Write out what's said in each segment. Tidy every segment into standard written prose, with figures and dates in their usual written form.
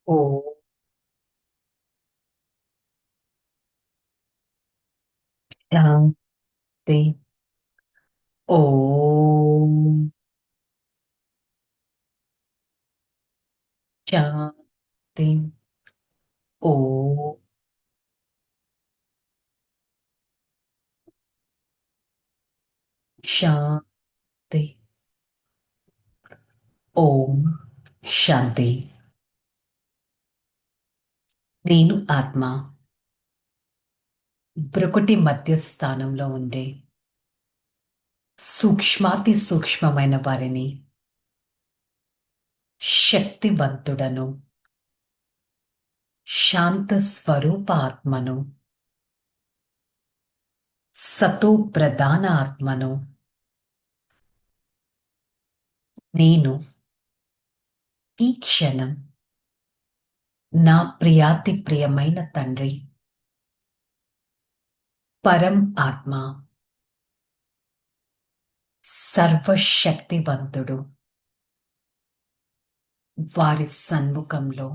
ओ शांति। ओम शांति। ओम शांति। ओम శాంతి. నేను ఆత్మ బ్రొకటి మధ్య స్థానంలో ఉండే సూక్ష్మాతి సూక్ష్మమైన వారిని శక్తివంతుడను, శాంత స్వరూప ఆత్మను, సతో ప్రధాన ఆత్మను నేను ఈ క్షణం నా ప్రియాతి ప్రియమైన తండ్రి పరం ఆత్మ సర్వశక్తివంతుడు వారి సన్ముఖంలో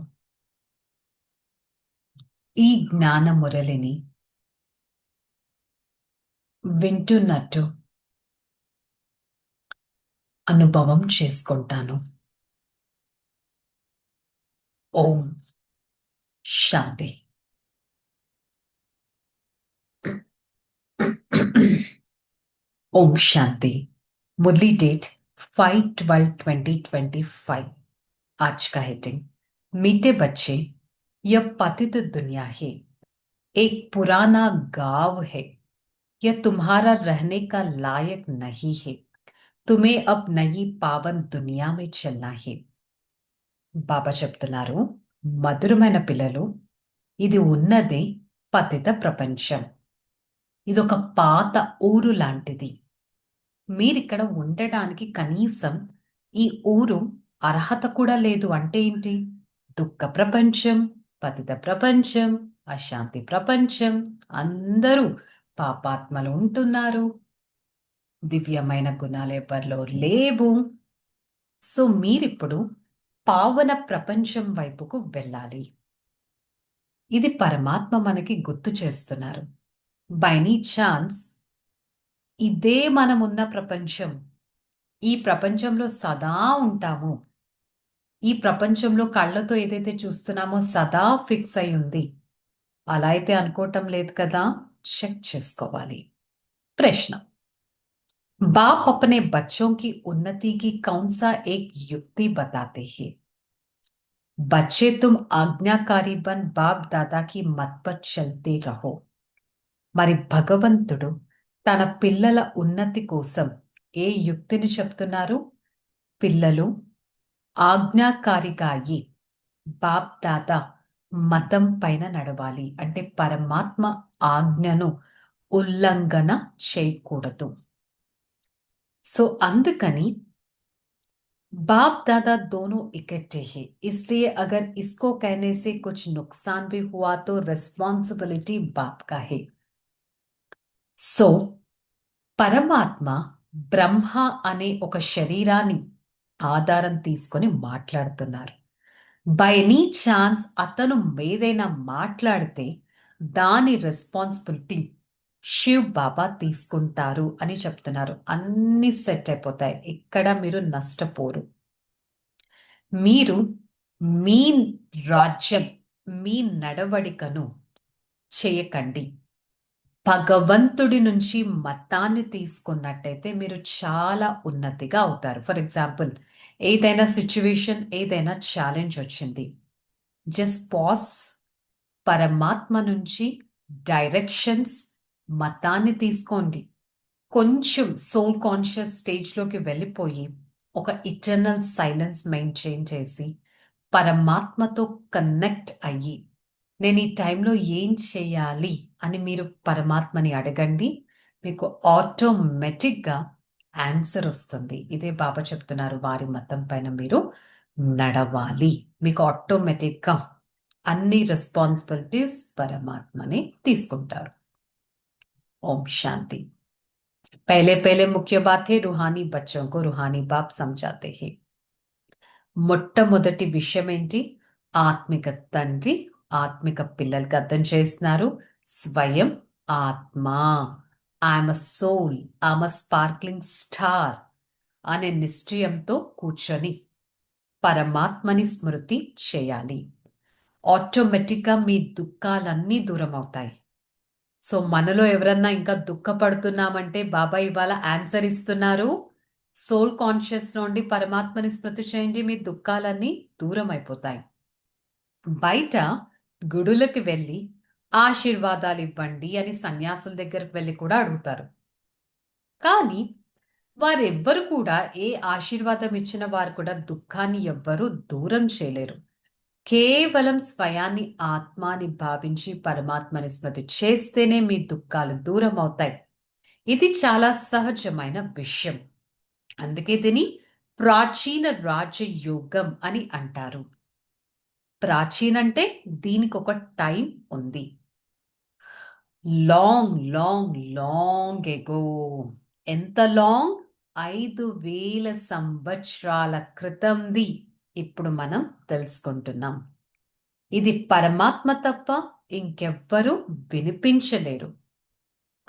ఈ జ్ఞాన మురళిని వింటున్నట్టు అనుభవం చేసుకుంటాను. ఓం శాంతి. ओम शांति. मुरली डेट 5/12/2025. आज का हेडिंग, मीठे बच्चे, यह पतित दुनिया है, एक पुराना गांव है, यह तुम्हारा रहने का लायक नहीं है, तुम्हें अब नई पावन दुनिया में चलना है. బాబా చెప్తున్నారు, మధురమైన పిల్లలు, ఇది ఉన్నదే పతిత ప్రపంచం. ఇదొక పాత ఊరు లాంటిది. మీరిక్కడ ఉండడానికి కనీసం ఈ ఊరు అర్హత కూడా లేదు. అంటే ఏంటి? దుఃఖ ప్రపంచం, పతిత ప్రపంచం, అశాంతి ప్రపంచం. అందరూ పాపాత్మలు ఉంటున్నారు. దివ్యమైన గుణాలు ఎవరిలో లేవు. సో మీరిప్పుడు పావన ప్రపంచం వైపుకు వెళ్ళాలి. ఇది పరమాత్మ మనకి గుర్తు చేస్తున్నారు. బై ఎనీ ఛాన్స్ ఇదే మనమున్న ప్రపంచం. ఈ ప్రపంచంలో సదా ఉంటాము. ఈ ప్రపంచంలో కళ్ళతో ఏదైతే చూస్తున్నామో సదా ఫిక్స్ అయి ఉంది. అలా అయితే అనుకోవటం లేదు కదా, చెక్ చేసుకోవాలి. ప్రశ్న, बाप अपने बच्चों की उन्नति की कौन सा एक युक्ति बताते हैं? बच्चे तुम आज्ञाकारी बन बाप दादा की मत पर चलते रहो. మరి భగవంతుడు తన పిల్లల ఉన్నతి కోసం ఏ యుక్తిని చెప్తున్నారు? పిల్లలు ఆజ్ఞాకారిగా అయ్యి బాప్ దాదా మతం పైన నడవాలి. అంటే పరమాత్మ ఆజ్ఞను ఉల్లంఘన చేయకూడదు. సో అందుకని बाप दादा दोनों इकट्ठे हैं, इसलिए अगर इसको कहने से कुछ नुकसान भी हुआ तो रिस्पॉन्सिबिलिटी बाप का है. సో పరమాత్మ బ్రహ్మ అనే ఒక శరీరాన్ని ఆధారం తీసుకొని మాట్లాడుతున్నారు. బై ఎనీ ఛాన్స్ అతను ఏదైనా మాట్లాడితే దాని రెస్పాన్సిబిలిటీ శివ్ బాబా తీసుకుంటారు అని చెప్తున్నారు. అన్ని సెట్ అయిపోతాయి, ఇక్కడ మీరు నష్టపోరు. మీరు మీ రాజ్యం, మీ నడవడికను చేయకండి. భగవంతుడి నుంచి మతాన్ని తీసుకున్నట్టయితే మీరు చాలా ఉన్నతిగా అవుతారు. ఫర్ ఎగ్జాంపుల్, ఏదైనా సిచ్యువేషన్, ఏదైనా ఛాలెంజ్ వచ్చింది, జస్ట్ పాస్, పరమాత్మ నుంచి డైరెక్షన్స్, మతాన్ని తీసుకోండి. కొంచెం సోల్ కాన్షియస్ స్టేజ్లోకి వెళ్ళిపోయి ఒక ఇటర్నల్ సైలెన్స్ మెయింటైన్ చేసి పరమాత్మతో కనెక్ట్ అయ్యి నేను ఈ టైంలో ఏం చేయాలి అని మీరు పరమాత్మని అడగండి. మీకు ఆటోమేటిక్గా ఆన్సర్ వస్తుంది. ఇదే బాబా చెప్తున్నారు, వారి మతం పైన మీరు నడవాలి. మీకు ఆటోమేటిక్గా అన్ని రెస్పాన్సిబిలిటీస్ పరమాత్మనే తీసుకుంటారు. ఓం శాంతి. पहले पहले मुख्य बात है, रूहानी बच्चों को रूहानी बाप समझाते हैं. మొట్టమొదటి విషయం ఏంటి? ఆత్మిక తండ్రి ఆత్మిక పిల్లలకి అర్థం చేస్తున్నారు. స్వయం ఆత్మ, I am a soul, I am a sparkling star అనే నిశ్చయంతో కూర్చొని పరమాత్మని స్మృతి చేయాలి. ఆటోమేటిక్గా మీ దుఃఖాలన్నీ దూరం అవుతాయి. సో మనలో ఎవరన్నా ఇంకా దుఃఖపడుతున్నామంటే బాబా ఇవాళ ఆన్సర్ ఇస్తున్నారు. సోల్ కాన్షియస్ నుండి పరమాత్మని స్మృతి చేయండి, మీ దుఃఖాలన్నీ దూరం అయిపోతాయి. బయట గుడులకు వెళ్ళి ఆశీర్వాదాలు ఇవ్వండి అని సన్యాసుల దగ్గరకు వెళ్ళి కూడా అడుగుతారు. కానీ వారెవ్వరు కూడా, ఏ ఆశీర్వాదం ఇచ్చిన వారు కూడా దుఃఖాన్ని ఎవ్వరూ దూరం చేయలేరు. కేవలం స్వయాన్ని ఆత్మాని భావించి పరమాత్మని స్మృతి చేస్తేనే మీ దుఃఖాలు దూరం అవుతాయి. ఇది చాలా సహజమైన విషయం. అందుకే దీని ప్రాచీన రాజయోగం అని అంటారు. ప్రాచీన అంటే దీనికి ఒక టైం ఉంది. Long long long ago. ఎంత లాంగ్? 5,000 సంవత్సరాల క్రితంది ఇప్పుడు మనం తెలుసుకుంటున్నాం. ఇది పరమాత్మ తప్ప ఇంకెవ్వరూ వినిపించలేరు.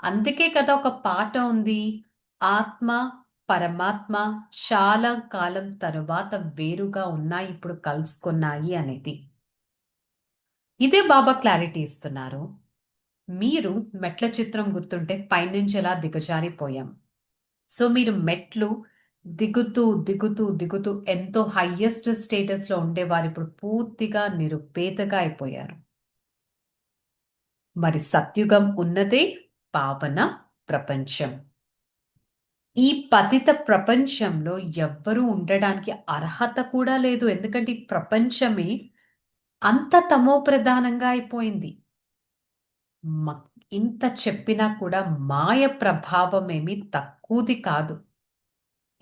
అందుకే కదా ఒక పాట ఉంది, ఆత్మ పరమాత్మ చాలా కాలం తరువాత వేరుగా ఉన్నాయి, ఇప్పుడు కలుసుకున్నాయి అనేది. ఇదే బాబా క్లారిటీ ఇస్తున్నారు. మీరు మెట్ల చిత్రం గుర్తుంటే పైనుంచి ఎలా దిగజారిపోయాం. సో మీరు మెట్లు దిగుతూ దిగుతూ దిగుతూ ఎంతో హైయెస్ట్ స్టేటస్ లో ఉండేవారు ఇప్పుడు పూర్తిగా నిరుపేదగా అయిపోయారు. మరి సత్యుగం ఉన్నదే పావన ప్రపంచం. ఈ పతిత ప్రపంచంలో ఎవ్వరూ ఉండడానికి అర్హత కూడా లేదు. ఎందుకంటే ఈ ప్రపంచమే అంత తమో ప్రధానంగా అయిపోయింది. ఇంత చెప్పినా కూడా మాయ ప్రభావం ఏమీ తక్కువది కాదు.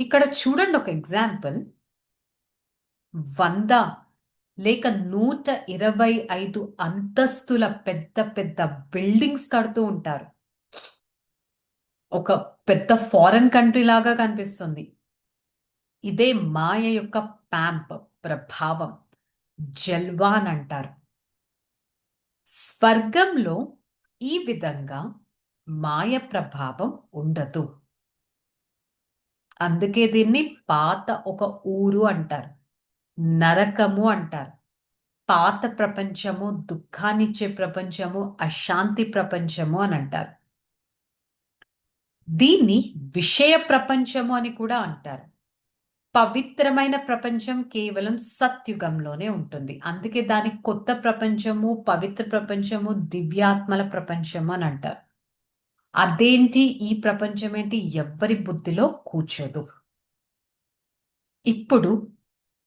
ఇక్కడ చూడండి ఒక ఎగ్జాంపుల్. 100 లేక 125 అంతస్తుల పెద్ద పెద్ద బిల్డింగ్స్ కడుతూ ఉంటారు. ఒక పెద్ద ఫారెన్ కంట్రీ లాగా కనిపిస్తుంది. ఇదే మాయ యొక్క ప్యాంప్ ప్రభావం, జల్వాన్ అంటారు. స్వర్గంలో ఈ విధంగా మాయ ప్రభావం ఉండదు. అందుకే దీన్ని పాత ఒక ఊరు అంటారు, నరకము అంటారు. పాత ప్రపంచము, దుఃఖాన్నిచ్చే ప్రపంచము, అశాంతి ప్రపంచము అని అంటారు. దీన్ని విషయ ప్రపంచము అని కూడా అంటారు. పవిత్రమైన ప్రపంచం కేవలం సత్యుగంలోనే ఉంటుంది. అందుకే దాని కొత్త ప్రపంచము, పవిత్ర ప్రపంచము, దివ్యాత్మల ప్రపంచము అని అంటారు. అదేంటి, ఈ ప్రపంచం ఏంటి, ఎవ్వరి బుద్ధిలో కూర్చోదు. ఇప్పుడు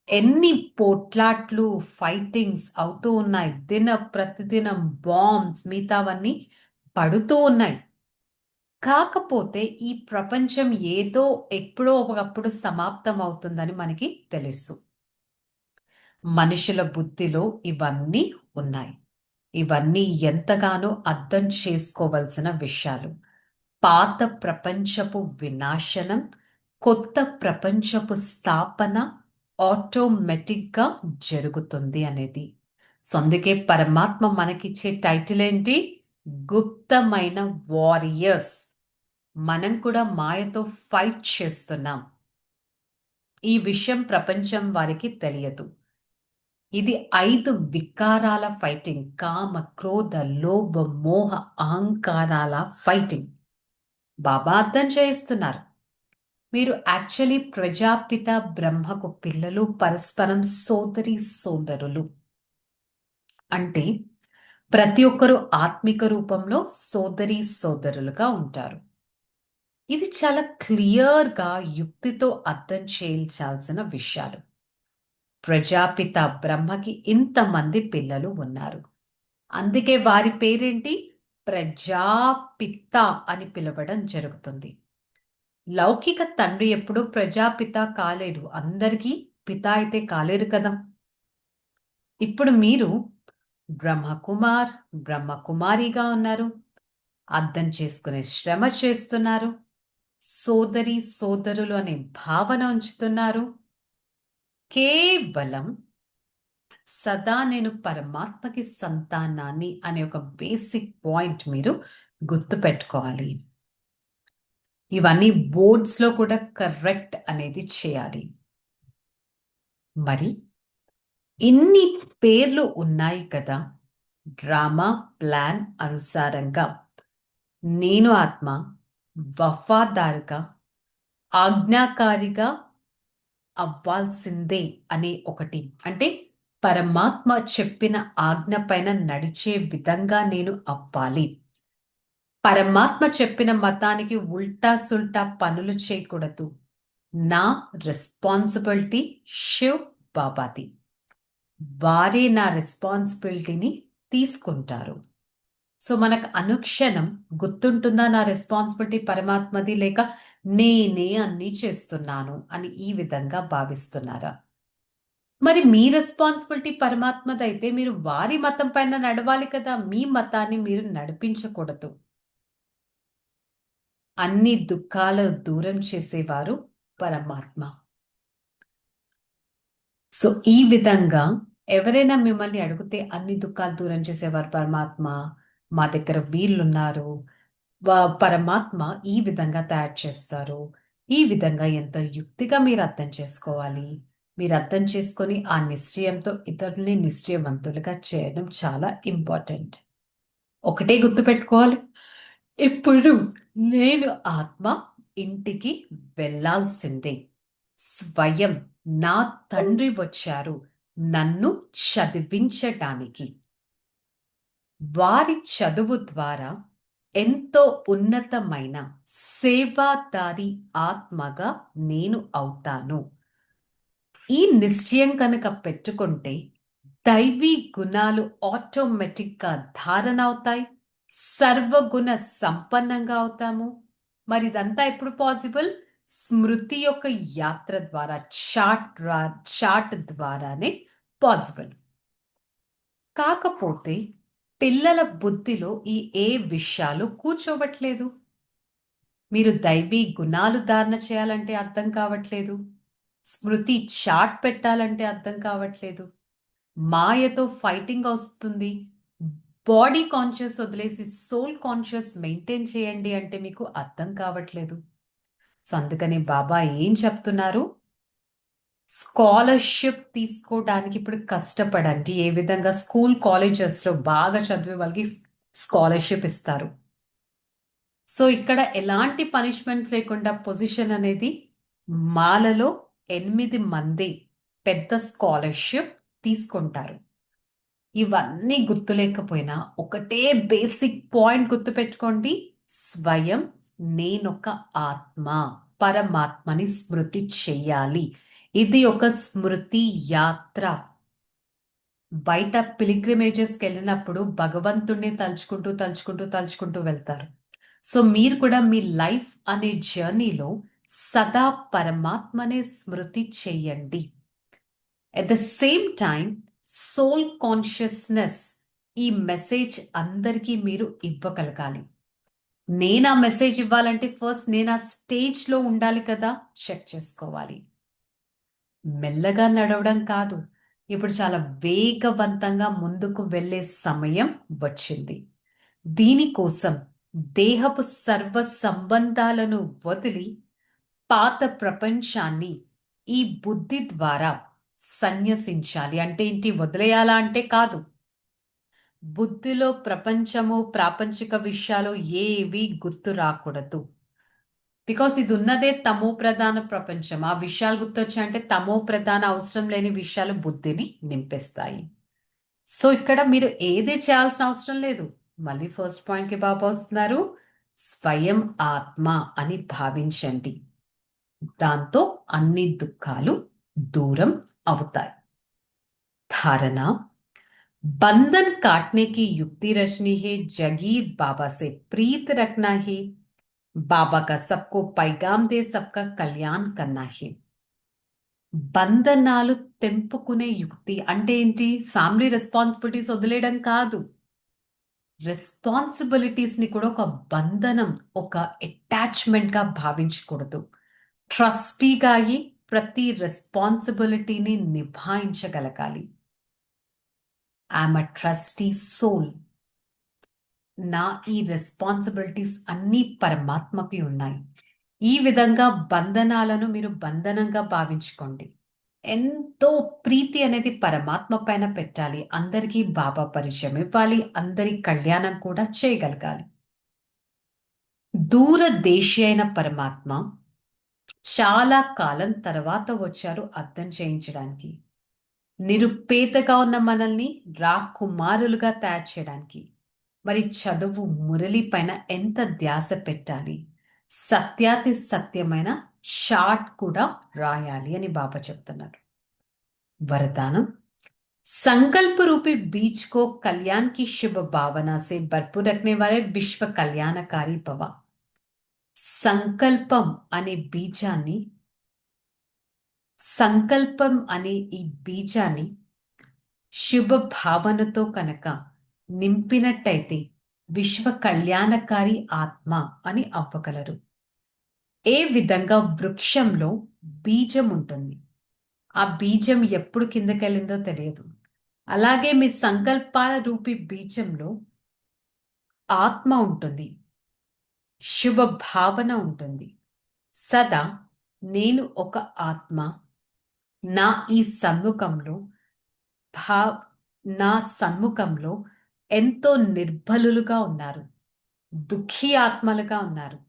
ఎన్ని పోట్లాట్లు, ఫైటింగ్స్ అవుతూ ఉన్నాయి. ప్రతిదినం బాంబ్స్ మిగతావన్నీ పడుతూ ఉన్నాయి. కాకపోతే ఈ ప్రపంచం ఏదో ఎప్పుడో ఒకప్పుడు సమాప్తం అవుతుందని మనకి తెలుసు. మనుషుల బుద్ధిలో ఇవన్నీ ఉన్నాయి. ఇవన్నీ ఎంతగానో అర్థం చేసుకోవలసిన విషయాలు. పాత ప్రపంచపు వినాశనం, కొత్త ప్రపంచపు స్థాపన ఆటోమేటిక్గా జరుగుతుంది అనేది. సో అందుకే పరమాత్మ మనకిచ్చే టైటిల్ ఏంటి? గుప్తమైన వారియర్స్. మనం కూడా మాయతో ఫైట్ చేస్తున్నాం. ఈ విషయం ప్రపంచం వారికి తెలియదు. ఇది 5 వికారాల ఫైటింగ్. కామ, క్రోధ, లోభ, మోహ, అహంకారాల ఫైటింగ్. బాబా అర్థం చేయిస్తున్నారు. మీరు యాక్చువల్లీ ప్రజాపిత బ్రహ్మకు పిల్లలు, పరస్పరం సోదరి సోదరులు. అంటే ప్రతి ఒక్కరూ ఆత్మిక రూపంలో సోదరి సోదరులుగా ఉంటారు. ఇది చాలా క్లియర్గా యుక్తితో అర్థం చేయించాల్సిన విషయాలు. ప్రజాపిత బ్రహ్మకి ఇంతమంది పిల్లలు ఉన్నారు. అందుకే వారి పేరేంటి? ప్రజాపిత అని పిలవడం జరుగుతుంది. లౌకిక తండ్రి ఎప్పుడు ప్రజాపిత కాలేడు. అందరికీ పిత అయితే కాలేరు కదా. ఇప్పుడు మీరు బ్రహ్మకుమార్, బ్రహ్మకుమారిగా ఉన్నారు. అర్థం చేసుకునే శ్రమ చేస్తున్నారు. సోదరి సోదరులు అనే భావన ఉంచుతున్నారు. కేవలం సదా నేను పరమాత్మకి సంతానాన్ని అనే ఒక బేసిక్ పాయింట్ మీరు గుర్తుపెట్టుకోవాలి. ఇవన్నీ బోర్డ్స్లో కూడా కరెక్ట్ అనేది చేయాలి. మరి ఇన్ని పేర్లు ఉన్నాయి కదా, డ్రామా ప్లాన్ అనుసారంగా నేను ఆత్మ వఫాదారుగా ఆజ్ఞాకారిగా అవ్వాల్సిందే అనే ఒకటి, అంటే పరమాత్మ చెప్పిన ఆజ్ఞ పైన నడిచే విధంగా నేను అవ్వాలి. పరమాత్మ చెప్పిన మతానికి ఉల్టా సుల్టా పనులు చేయకూడదు. నా రెస్పాన్సిబిలిటీ శివ్ బాబాది. వారే నా రెస్పాన్సిబిలిటీని తీసుకుంటారు. సో మనకు అనుక్షణం గుర్తుంటుందా నా రెస్పాన్సిబిలిటీ పరమాత్మది, లేక నేనే అన్నీ చేస్తున్నాను అని ఈ విధంగా భావిస్తున్నారా? మరి మీ రెస్పాన్సిబిలిటీ పరమాత్మదైతే మీరు వారి మతం పైన నడవాలి కదా, మీ మతాన్ని మీరు నడిపించకూడదు. అన్ని దుఃఖాలు దూరం చేసేవారు పరమాత్మ. సో ఈ విధంగా ఎవరైనా మిమ్మల్ని అడిగితే అన్ని దుఃఖాలు దూరం చేసేవారు పరమాత్మ, మా దగ్గర వీళ్ళున్నారు, పరమాత్మ ఈ విధంగా తయారు చేస్తారు, ఈ విధంగా ఎంతో యుక్తిగా మీరు అర్థం చేసుకోవాలి. మీరు అర్థం చేసుకొని ఆ నిశ్చయంతో ఇతరుల్ని నిశ్చయవంతులుగా చేయడం చాలా ఇంపార్టెంట్. ఒకటే గుర్తుపెట్టుకోవాలి, ఇప్పుడు నేను ఆత్మ ఇంటికి వెళ్ళాల్సిందే. స్వయం నా తండ్రి వచ్చారు నన్ను చదివించటానికి. వారి చదువు ద్వారా ఎంతో ఉన్నతమైన సేవాదారి ఆత్మగా నేను అవుతాను. ఈ నిశ్చయం కనుక పెట్టుకుంటే దైవీ గుణాలు ఆటోమేటిక్గా ధారణ అవుతాయి, సర్వగుణ సంపన్నంగా అవుతాము. మరి ఇదంతా ఎప్పుడు పాసిబుల్? స్మృతి యొక్క యాత్ర ద్వారా, చార్ట్ ద్వారానే పాసిబుల్. కాకపోతే పిల్లల బుద్ధిలో ఈ ఏ విషయాలు కూర్చోవట్లేదు. మీరు దైవీ గుణాలు ధారణ చేయాలంటే అర్థం కావట్లేదు, స్మృతి చాట్ పెట్టాలంటే అర్థం కావట్లేదు, మాయతో ఫైటింగ్ వస్తుంది. బాడీ కాన్షియస్ వదిలేసి సోల్ కాన్షియస్ మెయింటైన్ చేయండి అంటే మీకు అర్థం కావట్లేదు. సో అందుకని బాబా ఏం చెప్తున్నారు? స్కాలర్షిప్ తీసుకోవడానికి ఇప్పుడు కష్టపడండి. ఏ విధంగా స్కూల్ కాలేజెస్లో బాగా చదివే వాళ్ళకి స్కాలర్షిప్ ఇస్తారు. సో ఇక్కడ ఎలాంటి పనిష్మెంట్స్ లేకుండా పొజిషన్ అనేది మాలలో 8 మంది పెద్ద స్కాలర్షిప్ తీసుకుంటారు. ఇవన్నీ గుర్తులేకపోయినా ఒకటే బేసిక్ పాయింట్ గుర్తుపెట్టుకోండి, స్వయం నేనొక ఆత్మ, పరమాత్మని స్మృతి చెయ్యాలి. ఇది ఒక స్మృతి యాత్ర. బయట పిలిగ్రిమేజెస్కి వెళ్ళినప్పుడు భగవంతుణ్ణి తలుచుకుంటూ తలుచుకుంటూ తలుచుకుంటూ వెళ్తారు. సో మీరు కూడా మీ లైఫ్ అనే జర్నీలో సదా పరమాత్మనే స్మృతి చెయ్యండి. At the same time soul consciousness ఈ మెసేజ్ అందరికీ మీరు ఇవ్వగలగాలి. నేను ఆ మెసేజ్ ఇవ్వాలంటే ఫస్ట్ నేను ఆ స్టేజ్లో ఉండాలి కదా, చెక్ చేసుకోవాలి. మెల్లగా నడవడం కాదు, ఇప్పుడు చాలా వేగవంతంగా ముందుకు వెళ్ళే సమయం వచ్చింది. దీనికోసం దేహపు సర్వ సంబంధాలను వదిలి పాత ప్రపంచాన్ని ఈ బుద్ధి ద్వారా సన్యసించాలి. అంటే ఏంటి? వదిలేయాలా అంటే కాదు. బుద్ధిలో ప్రపంచము ప్రాపంచిక విషయాలు ఏవి గుర్తు రాకూడదు. బికాస్ ఇది ఉన్నదే తమో ప్రధాన ప్రపంచం. ఆ విషయాలు గుర్తొచ్చాయంటే తమో ప్రధాన అవసరం లేని విషయాలు బుద్ధిని నింపేస్తాయి. సో ఇక్కడ మీరు ఏది చేయాల్సిన అవసరం లేదు. మళ్ళీ ఫస్ట్ పాయింట్కి బాబా వస్తున్నారు, స్వయం ఆత్మ అని భావించండి. దాంతో అన్ని దుఃఖాలు దూరం అవుతాయి. धारणा, बंधन काटने की युक्ति रचनी है, जगीर बाबा से प्रीत रखना है, बाबा का सबको पैगाम दे, सबका कल्याण करना है. బంధనాలు తెంపుకునే యుక్తి అంటే ఏంటి? ఫ్యామిలీ రెస్పాన్సిబిలిటీస్ వదిలేయడం కాదు. రెస్పాన్సిబిలిటీస్ ని కూడా ఒక బంధనం, ఒక అటాచ్మెంట్ గా భావించకూడదు. ట్రస్టీగా అయి ప్రతి రెస్పాన్సిబిలిటీని నిభాయించగలగాలి. I'm a trustee soul. నా ఈ రెస్పాన్సిబిలిటీస్ అన్నీ పరమాత్మకి ఉన్నాయి. ఈ విధంగా బంధనాలను మీరు బంధనంగా భావించుకోండి. ఎంతో ప్రీతి అనేది పరమాత్మ పైన పెట్టాలి. అందరికీ బాబా పరిచయం ఇవ్వాలి. అందరి కళ్యాణం కూడా చేయగలగాలి. దూరదేశీ అయిన పరమాత్మ చాలా కాలం తర్వాత వచ్చారు అర్థం చేయించడానికి. నిరుపేదగా ఉన్న మనల్ని రాకుమారులుగా తయారు చేయడానికి. మరి చదువు మురళి పైన ఎంత ధ్యాస పెట్టాలి. సత్యాతి సత్యమైన షార్ట్ కూడా రాయాలి అని బాబా చెప్తున్నారు. वरदानम संकल्प रूपी बीज को कल्याण की शुभ भावना से भरपूर रखने वाले विश्व कल्याणकारी भव. సంకల్పం అనే బీజాన్ని సంకల్పం అనే ఈ బీజాన్ని శుభ భావనతో కనుక నింపినట్టయితే విశ్వ కళ్యాణకారి ఆత్మ అని అవ్వగలరు. ఏ విధంగా వృక్షంలో బీజం ఉంటుంది, ఆ బీజం ఎప్పుడు కిందకెళ్ళిందో తెలియదు. అలాగే మీ సంకల్పాల రూపీ బీజంలో ఆత్మ ఉంటుంది, శుభ భావన ఉంటుంది. సదా నేను ఒక ఆత్మ, నా ఈ సన్ముఖంలో నా సన్ముఖంలో ఎంతో నిర్బలులుగా ఉన్నారు, దుఃఖీ ఆత్మలుగా ఉన్నారు,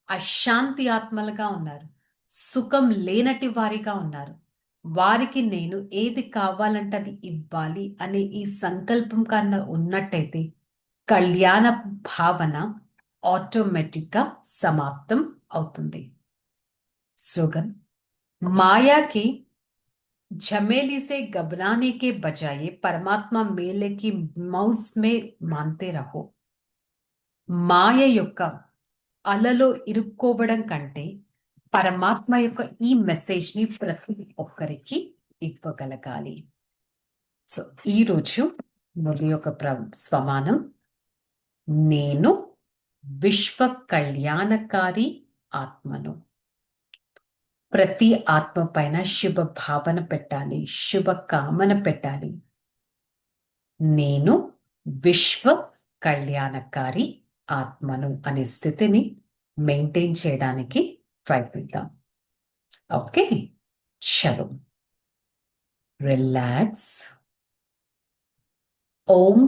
అశాంతి ఆత్మలుగా ఉన్నారు, సుఖం లేనటి వారిగా ఉన్నారు. వారికి నేను ఏది కావాలంటే అది ఇవ్వాలి అనే ఈ సంకల్పం కన్నా ఉన్నట్టయితే కళ్యాణ భావన ఆటోమేటిక్గా సమాప్తం అవుతుంది. స్లోగన్ माया के झमेली से घबराने के बजाय परमात्मा मेले की मौज में मानते रहो. మాయ యొక్క అలలో ఇరుక్కోవడం కంటే పరమాత్మ యొక్క ఈ మెసేజ్ ని ప్రతి ఒక్కరికి ఇవ్వగలగాలి. సో ఈరోజు మురళి యొక్క స్వమానం, నేను విశ్వ కళ్యాణకారి ఆత్మను. ప్రతి ఆత్మ పైన శుభ భావన పెట్టాలి, శుభ కామన పెట్టాలి. నేను విశ్వ కళ్యాణకారి ఆత్మను అనే స్థితిని మెయింటైన్ చేయడానికి ప్రయత్నిద్దాం. ఓకే, చలో రిలాక్స్. ఓం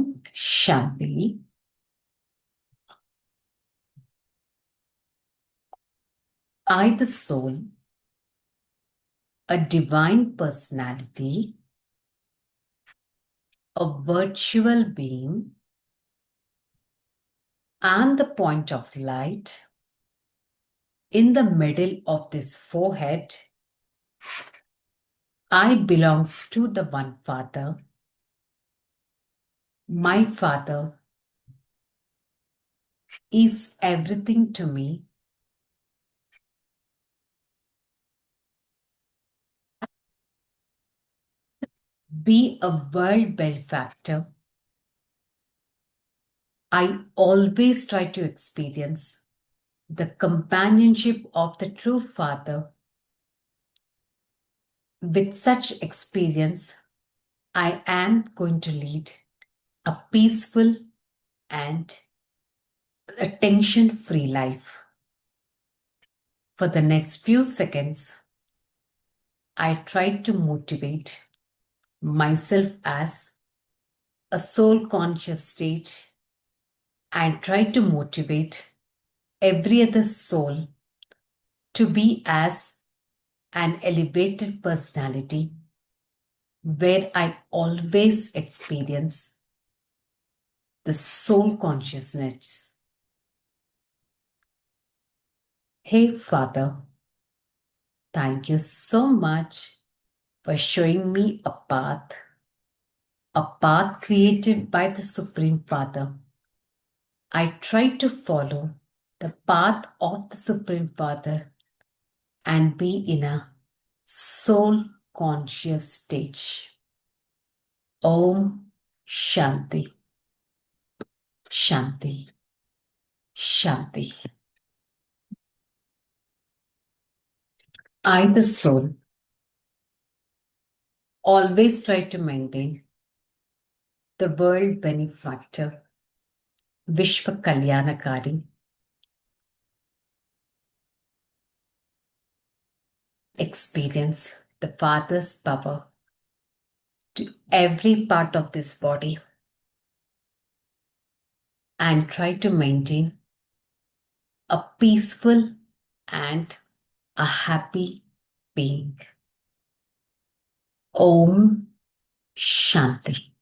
శాంతి. I, the soul, a divine personality, a virtual being, and the point of light in the middle of this forehead, I belongs to the One Father. My Father is everything to me. Be a world benefactor. I always try to experience the companionship of the true Father. With such experience, I am going to lead a peaceful and a tension-free life. For the next few seconds, I tried to motivate myself as a soul conscious state and try to motivate every other soul to be as an elevated personality where I always experience the soul consciousness. Hey Father, thank you so much for showing me a path created by the Supreme Father. I try to follow the path of the Supreme Father and be in a soul conscious stage. Om Shanti, Shanti, Shanti. I, the soul, always try to maintain the world benefactor, Vishwa Kalyanakari, experience the Father's power to every part of this body and try to maintain a peaceful and a happy being. Om Shanti.